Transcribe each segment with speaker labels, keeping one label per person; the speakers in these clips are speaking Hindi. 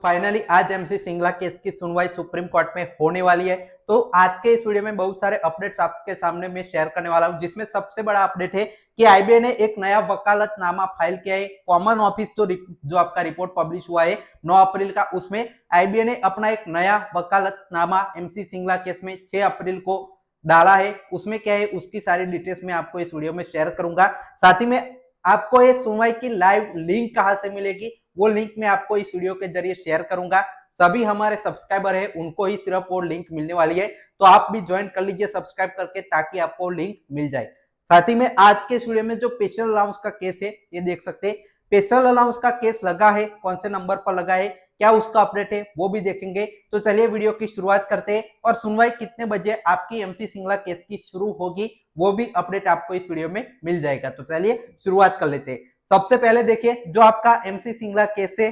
Speaker 1: फाइनली आज एमसी सिंगला केस की सुनवाई सुप्रीम कोर्ट में होने वाली है। तो आज के इस वीडियो में बहुत सारे अपडेट्स आपके सामने मैं शेयर करने वाला हूं, जिसमें सबसे बड़ा अपडेट है कि आईबीए ने एक नया वकालतनामा फाइल किया है। कॉमन ऑफिस जो आपका रिपोर्ट पब्लिश हुआ है 9 अप्रैल का, उसमें आईबीए ने अपना एक नया वकालतनामा एमसी सिंगला केस में 6 अप्रैल को डाला है। उसमें क्या है उसकी सारी डिटेल्स मैं आपको इस वीडियो में शेयर करूंगा। साथ ही में आपको ये सुनवाई की लाइव लिंक कहां से मिलेगी वो लिंक मैं आपको इस वीडियो के जरिए शेयर करूंगा। सभी हमारे सब्सक्राइबर है उनको ही सिर्फ वो लिंक मिलने वाली है, तो आप भी ज्वाइन कर लीजिए सब्सक्राइब करके, ताकि आपको लिंक मिल जाए। साथ ही में आज के इस वीडियो में जो स्पेशल अलाउंस का केस है ये देख सकते हैं। स्पेशल अलाउंस का केस लगा है, कौन से नंबर पर लगा है, क्या उसका अपडेट है वो भी देखेंगे। तो चलिए वीडियो की शुरुआत करते हैं, और सुनवाई कितने बजे आपकी एमसी सिंगला केस की शुरू होगी वो भी अपडेट आपको इस वीडियो में मिल जाएगा। तो चलिए शुरुआत कर लेते हैं। सबसे पहले देखिए, जो आपका एमसी सिंगला केस है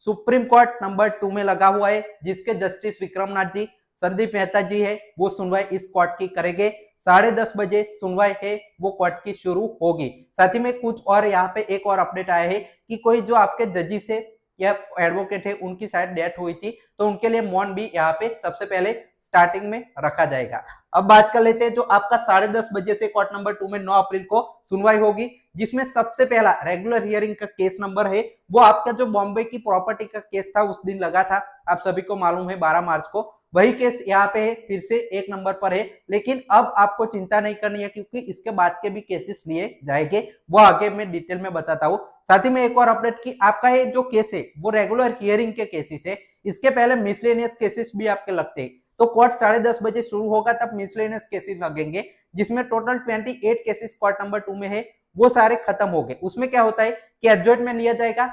Speaker 1: सुप्रीम कोर्ट नंबर 2 में लगा हुआ है, जिसके जस्टिस विक्रमनाथ जी, संदीप मेहता जी है, वो सुनवाई इस कोर्ट की करेंगे। 10:30 बजे सुनवाई है वो कोर्ट की शुरू होगी। साथ ही में कुछ और यहाँ पे एक और अपडेट आया है कि कोई जो आपके जजिस है या एडवोकेट है उनकी शायद डेथ हुई थी, तो उनके लिए मौन भी यहाँ पे सबसे पहले स्टार्टिंग में रखा जाएगा। अब बात कर लेते हैं जो आपका 10:30 बजे से कोर्ट नंबर 2 में 9 अप्रैल को सुनवाई होगी, जिसमें सबसे पहला रेगुलर हियरिंग का केस नंबर है वो आपका जो बॉम्बे की प्रॉपर्टी का केस था उस दिन लगा था, आप सभी को मालूम है 12 मार्च को, वही केस यहाँ पे है, फिर से 1 नंबर पर है। लेकिन अब आपको चिंता नहीं करनी है, क्योंकि इसके बाद के भी केसेस लिए जाएंगे, वो आगे मैं डिटेल में बताता हूँ। साथ ही में एक और अपडेट की आपका ये जो केस है वो रेगुलर हियरिंग के केसेस है, इसके पहले मिसलेनियस केसेस भी आपके लगते हैं। तो कोर्ट 10:30 बजे शुरू होगा, तब मिसलेनियस केसेस लगेंगे, जिसमें टोटल 28 केसेस कोर्ट नंबर 2 में है, वो सारे खत्म हो गए। उसमें क्या होता है कि एडजॉइंटमेंट लिया जाएगा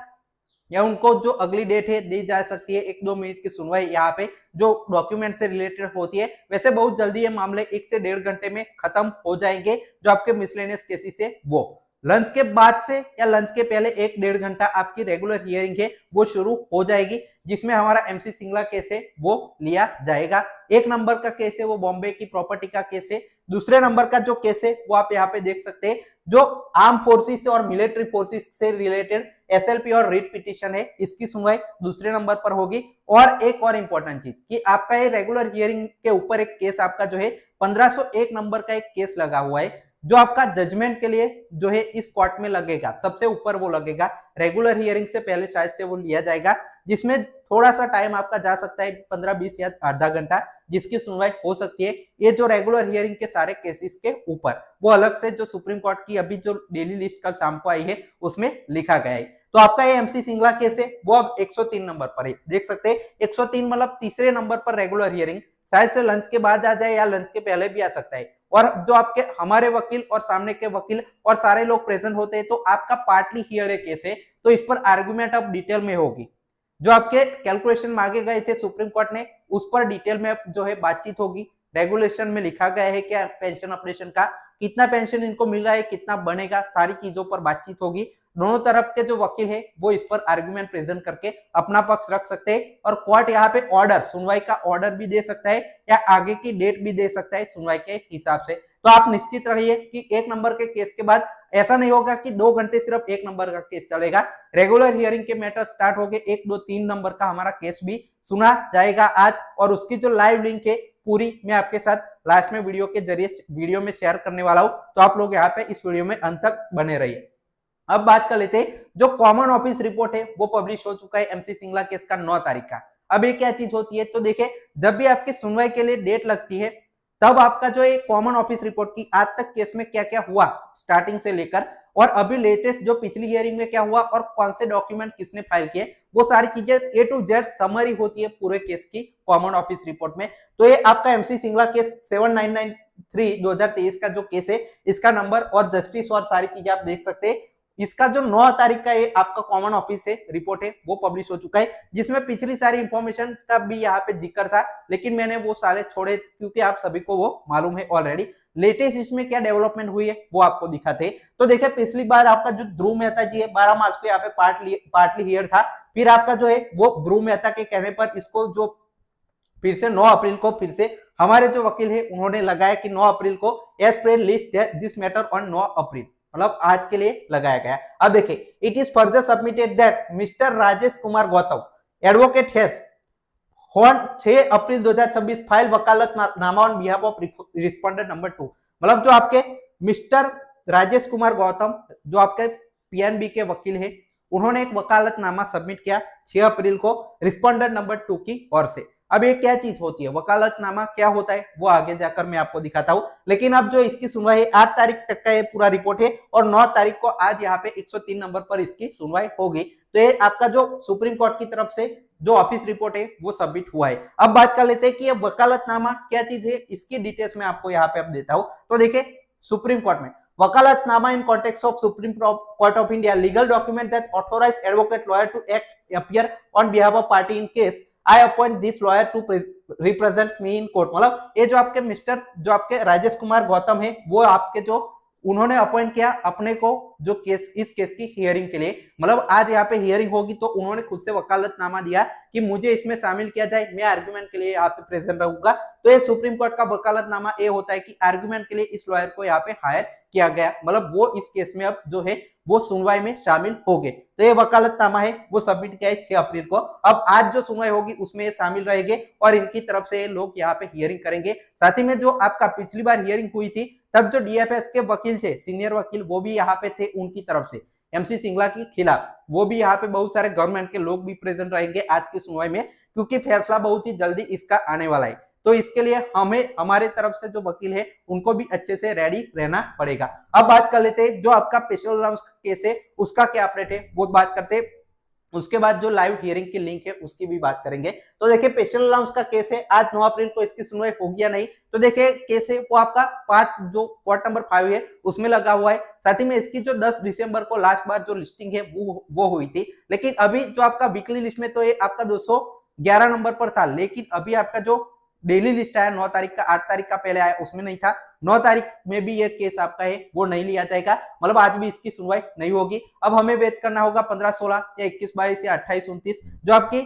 Speaker 1: या उनको जो अगली डेट है दी जा सकती है, 1-2 मिनट की सुनवाई यहाँ पे जो डॉक्यूमेंट से रिलेटेड होती है। वैसे बहुत जल्दी ये मामले 1 से 1.5 घंटे में खत्म हो जाएंगे, जो आपके मिसलेनियस केसेस है वो। लंच के बाद से या लंच के पहले 1-1.5 घंटा आपकी रेगुलर हियरिंग है वो शुरू हो जाएगी, जिसमें हमारा एमसी सिंगला केस है वो लिया जाएगा। 1 नंबर का केस है वो बॉम्बे की प्रॉपर्टी का केस है। दूसरे नंबर का जो केस है वो आप यहाँ पे देख सकते हैं, जो आर्म फोर्सेस और मिलिट्री फोर्सेस से रिलेटेड एसएलपी और रिट पिटीशन है, इसकी सुनवाई दूसरे नंबर पर होगी। और एक और इंपॉर्टेंट चीज कि आपका ये रेगुलर हियरिंग के ऊपर एक केस आपका जो है 1501 नंबर का एक केस लगा हुआ है, जो आपका जजमेंट के लिए जो है इस कोर्ट में लगेगा, सबसे ऊपर वो लगेगा। रेगुलर हियरिंग से पहले शायद से वो लिया जाएगा, जिसमें थोड़ा सा टाइम आपका जा सकता है 15-20 या आधा घंटा, जिसकी सुनवाई हो सकती है। ये जो रेगुलर हियरिंग के सारे केसेस के ऊपर, वो अलग से जो सुप्रीम कोर्ट की अभी जो डेली लिस्ट कल शाम को आई है उसमें लिखा गया है। तो आपका ये एमसी सिंगला केस है वो अब 103 नंबर पर है, देख सकते हैं 103 मतलब तीसरे नंबर पर रेगुलर हियरिंग, शायद से लंच के बाद आ जाए या लंच के पहले भी आ सकता है। और जो आपके हमारे वकील और सामने के वकील और सारे लोग प्रेजेंट होते हैं, तो आपका पार्टली हियर्ड केस है, तो इस पर आर्गुमेंट अब डिटेल में होगी। जो आपके कैलकुलेशन मांगे गए थे सुप्रीम कोर्ट ने, उस पर डिटेल में जो है बातचीत होगी। रेगुलेशन में लिखा गया है क्या पेंशन ऑपरेशन का, कितना पेंशन इनको मिल रहा है, कितना बनेगा, सारी चीजों पर बातचीत होगी। दोनों तरफ के जो वकील है वो इस पर आर्गुमेंट प्रेजेंट करके अपना पक्ष रख सकते हैं, और कोर्ट यहाँ पे ऑर्डर, सुनवाई का ऑर्डर भी दे सकता है या आगे की डेट भी दे सकता है सुनवाई के हिसाब से। तो आप निश्चित रहिए कि 1 नंबर के केस के बाद ऐसा नहीं होगा कि 2 घंटे सिर्फ 1 नंबर का केस चलेगा। रेगुलर हियरिंग के मैटर स्टार्ट हो गए, 1, 2, 3 नंबर का हमारा केस भी सुना जाएगा आज, और उसकी जो लाइव लिंक है पूरी मैं आपके साथ लास्ट में वीडियो के जरिए वीडियो में शेयर करने वाला हूं, तो आप लोग यहाँ पे इस वीडियो में अंत तक बने रहिए। अब बात कर लेते हैं, जो कॉमन ऑफिस रिपोर्ट है वो पब्लिश हो चुका है एमसी सिंगला केस का 9 तारीख का। अब ये क्या चीज होती है, तो देखिए जब भी आपकी सुनवाई के लिए डेट लगती है, तब आपका जो है कॉमन ऑफिस रिपोर्ट की आज तक केस में क्या क्या हुआ स्टार्टिंग से लेकर, और अभी लेटेस्ट जो पिछली हियरिंग में क्या हुआ और कौन से डॉक्यूमेंट किसने फाइल किए, वो सारी चीजें ए टू जेड समरी होती है पूरे केस की कॉमन ऑफिस रिपोर्ट में। तो ये आपका एमसी सिंगला केस 7993 2023 का जो केस है, इसका नंबर और जस्टिस और सारी चीजें आप देख सकते हैं। इसका जो 9 तारीख का ये आपका कॉमन ऑफिस से रिपोर्ट है वो पब्लिश हो चुका है, जिसमें पिछली सारी इंफॉर्मेशन का भी यहाँ पे जिक्र था, लेकिन मैंने वो सारे छोड़े क्योंकि आप सभी को वो मालूम है ऑलरेडी। लेटेस्ट इसमें क्या डेवलपमेंट हुई है वो आपको दिखाते। तो देखिए पिछली बार आपका जो ध्रुव मेहता जी है 12 मार्च को यहाँ पे पार्टली हियर था, फिर आपका जो है वो ध्रुव मेहता के कहने पर इसको जो फिर से 9 अप्रैल को फिर से हमारे जो वकील है उन्होंने लगाया कि 9 अप्रैल को as per list this matter on 9 April, मतलब आज के लिए लगाया गया। अब देखिए, it is further submitted that mister Rajesh Kumar Gautam advocate has on 6 April 2026 file vakalatnama on behalf of respondent number 2। मतलब जो आपके मिस्टर राजेश कुमार गौतम जो आपके पीएनबी के वकील है, उन्होंने एक वकालतनामा सबमिट किया 6 अप्रैल को रिस्पोंडेंट नंबर 2 की ओर से। अब ये क्या चीज होती है, वकालतनामा क्या होता है वो आगे जाकर मैं आपको दिखाता हूं, लेकिन अब जो इसकी सुनवाई 8 तारीख तक का ये पूरा रिपोर्ट है और 9 तारीख को आज यहाँ पे 103 नंबर पर इसकी सुनवाई होगी। तो ये आपका जो सुप्रीम कोर्ट की तरफ से जो ऑफिस रिपोर्ट है वो सबमिट हुआ है। अब बात कर लेते हैं कि ये वकालतनामा क्या चीज है, इसकी डिटेल्स में आपको यहाँ पे अब देता हूं। तो देखिए सुप्रीम कोर्ट में vakalatnama in context of supreme court of India legal document that authorise advocate lawyer to act appear on behalf of party in case I appoint this lawyer to represent me in court. मतलब ये जो आपके मिस्टर जो आपके राजेश कुमार गौतम है वो आपके जो उन्होंने अपॉइंट किया अपने को जो केस इस केस की हियरिंग के लिए। मतलब आज यहाँ पे हियरिंग होगी तो उन्होंने खुद से वकालतनामा दिया कि मुझे इसमें शामिल किया जाए, मैं आर्गुमेंट के लिए यहाँ पे प्रेजेंट रहूंगा। तो ये सुप्रीम कोर्ट का वकालतनामा ये होता है कि आर्गुमेंट के लिए इस लॉयर को यहाँ पे हायर किया गया, मतलब वो इस केस में अब जो है वो सुनवाई में शामिल हो गए। तो ये वकालतनामा है वो सबमिट किया है 6 अप्रैल को। अब आज जो सुनवाई होगी उसमें ये शामिल रहेंगे और इनकी तरफ से लोग यहाँ पे हियरिंग करेंगे। साथ ही में जो आपका पिछली बार हियरिंग हुई थी तब जो डीएफएस के वकील थे, सीनियर वकील, वो भी यहाँ पे थे, उनकी तरफ से एमसी सिंगला के खिलाफ वो भी यहाँ पे बहुत सारे गवर्नमेंट के लोग भी प्रेजेंट रहेंगे आज की सुनवाई में, क्योंकि फैसला बहुत ही जल्दी इसका आने वाला है। तो इसके लिए हमें हमारे तरफ से जो वकील है उनको भी अच्छे से रेडी रहना पड़ेगा। अब बात कर लेते हैं जो आपका स्पेशल अलाउंस केस है उसका क्या अपडेट है वो बात करते हैं। उसके बाद जो लाइव हियरिंग की लिंक है उसकी भी बात करेंगे। तो देखिए स्पेशल अलाउंस का केस है, आज 9 अप्रैल को इसकी सुनवाई होगी या नहीं। तो देखिए केस है वो आपका 5 जो कोर्ट नंबर 5 है उसमें लगा हुआ है। साथ ही में इसकी जो 10 दिसंबर को लास्ट बार जो लिस्टिंग है वो हुई थी, लेकिन अभी जो आपका वीकली लिस्ट में तो ये आपका 211 नंबर पर था, लेकिन अभी आपका जो डेली लिस्ट आया 9 तारीख का, 8 तारीख का पहले आया उसमें नहीं था। 9 तारीख में भी ये केस आपका है वो नहीं लिया जाएगा, मतलब आज भी इसकी सुनवाई नहीं होगी। अब हमें वेट करना होगा 15, 16 या 21, 22 या 28, 29 जो आपकी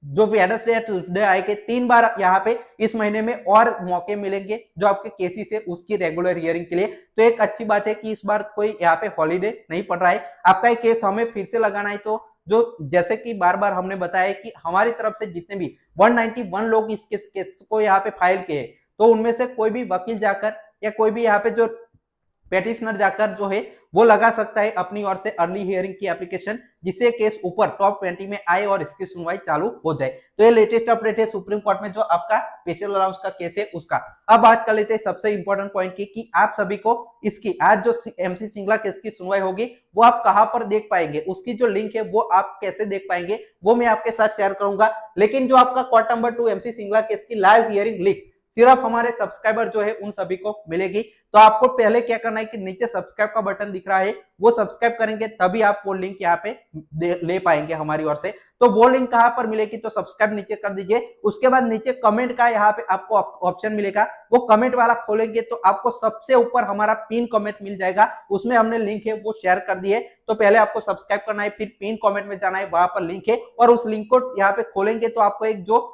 Speaker 1: जो वेडनेसडे या ट्यूसडे आएंगे। 3 बार यहाँ पे इस महीने में और मौके मिलेंगे जो आपके केसेस है उसकी रेगुलर हियरिंग के लिए। तो एक अच्छी बात है कि इस बार कोई यहाँ पे हॉलीडे नहीं पड़ रहा है। आपका एक केस हमें फिर से लगाना है तो जो जैसे कि बार बार हमने बताया कि हमारी तरफ से जितने भी 191 लोग इस केस को यहाँ पे फाइल किए तो उनमें से कोई भी वकील जाकर या कोई भी यहाँ पे जो पेटिशनर जाकर जो है वो लगा सकता है अपनी ओर से अर्ली हियरिंग की एप्लीकेशन, जिससे केस ऊपर टॉप 20 में आए और इसकी सुनवाई चालू हो जाए। तो ये लेटेस्ट अपडेट है सुप्रीम कोर्ट में जो आपका स्पेशल अलाउंस का केस है उसका। अब बात कर लेते हैं सबसे इंपॉर्टेंट पॉइंट की कि आप सभी को इसकी आज जो एमसी सिंगला केस की सुनवाई होगी वो आप कहां पर देख पाएंगे, उसकी जो लिंक है वो आप कैसे देख पाएंगे वो मैं आपके साथ शेयर करूंगा। लेकिन जो आपका court number 2 MC Singla case की लाइव हियरिंग लिंक सिर्फ हमारे सब्सक्राइबर जो है उन सभी को मिलेगी। तो आपको पहले क्या करना है कि नीचे सब्सक्राइब का बटन दिख रहा है वो सब्सक्राइब करेंगे तभी आप वो लिंक यहाँ पे ले पाएंगे हमारी ओर से। तो वो लिंक कहां पर मिलेगी, तो सब्सक्राइब नीचे कर दीजिए। उसके बाद नीचे कमेंट का यहाँ पे आपको ऑप्शन मिलेगा, वो कमेंट वाला खोलेंगे तो आपको सबसे ऊपर हमारा पिन कमेंट मिल जाएगा, उसमें हमने लिंक है वो शेयर कर दिए। तो पहले आपको सब्सक्राइब करना है, फिर पिन कमेंट में जाना है, वहां पर लिंक है और उस लिंक को यहाँ पे खोलेंगे तो आपको एक जो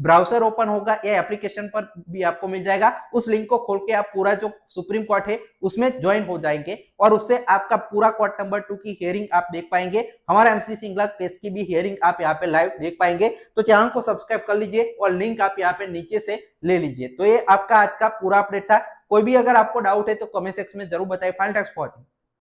Speaker 1: ब्राउजर ओपन होगा या एप्लीकेशन पर भी आपको मिल जाएगा। उस लिंक को खोल के आप पूरा जो सुप्रीम कोर्ट है उसमें ज्वाइन हो जाएंगे और उससे आपका पूरा कोर्ट नंबर 2 की हियरिंग आप देख पाएंगे। हमारा एमसी सिंगला केस की भी हियरिंग आप यहाँ पे लाइव देख पाएंगे। तो चैनल को सब्सक्राइब कर लीजिए और लिंक आप यहाँ पे नीचे से ले लीजिए। तो ये आपका आज का पूरा अपडेट था। कोई भी अगर आपको डाउट है तो कमेंट सेक्शन में जरूर बताइए। फाइनल टैक्स पहुंचे।